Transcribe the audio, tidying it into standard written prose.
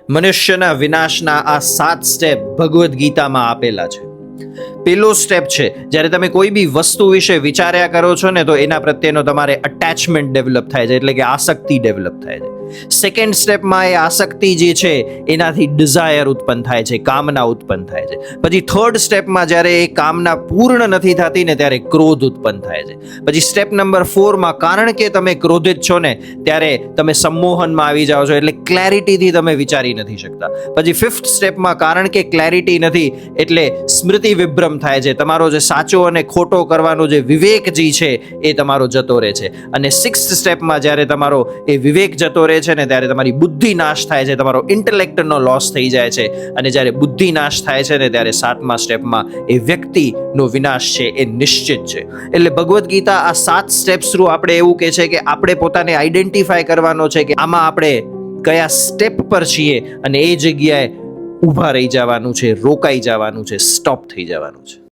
મનુષ્યના વિનાશના આ 7 સ્ટેપ ભગવદ્ ગીતામાં આપેલા છે. પેલો સ્ટેપ છે, જ્યારે તમે કોઈ બી વસ્તુ વિશે વિચાર્યા કરો છો ને તો એના પ્રત્યેનો તમારે અટેચમેન્ટ ડેવલપ થાય છે, એટલે કે આસક્તિ ડેવલપ થાય છે. સેકન્ડ સ્ટેપમાં એ આસક્તિ જે છે એનાથી ડિઝાયર ઉત્પન્ન થાય છે, કામના ઉત્પન્ન થાય છે. પછી થર્ડ સ્ટેપમાં જ્યારે એ કામના પૂર્ણ નથી થતી ને ત્યારે ક્રોધ ઉત્પન્ન થાય છે. પછી સ્ટેપ નંબર 4માં કારણ કે તમે ક્રોધિત છો ને ત્યારે તમે સંમોહનમાં આવી જાઓ છો, એટલે ક્લેરિટીથી તમે વિચારી નથી શકતા. પછી ફિફ્થ સ્ટેપમાં કારણ કે ક્લેરિટી નથી એટલે સ્મૃતિ વિભ્રમ થાય છે, તમારો જે સાચો અને ખોટો કરવાનો જે વિવેક જે છે એ તમારો જતો રહે છે. અને સિક્સ્થ સ્ટેપમાં જ્યારે તમારો એ વિવેક જતો રહે છે ને ત્યારે તમારી બુદ્ધિ નાશ થાય છે, તમારો ઇન્ટેલેક્ટનો લોસ થઈ જાય છે. અને જ્યારે બુદ્ધિ નાશ થાય છે ને ત્યારે 7મા સ્ટેપમાં એ વ્યક્તિનો વિનાશ છે એ નિશ્ચિત છે. એટલે ભગવદ્ ગીતા આ 7 સ્ટેપ્સ થ્રુ આપણે એવું કહે છે કે આપણે પોતાને આઈડેન્ટિફાય કરવાનો છે કે આમાં આપણે કયા સ્ટેપ પર છીએ અને એ જગ્યાએ ઊભા રહી જવાનું છે, રોકાઈ જવાનું છે, સ્ટોપ થઈ જવાનું છે.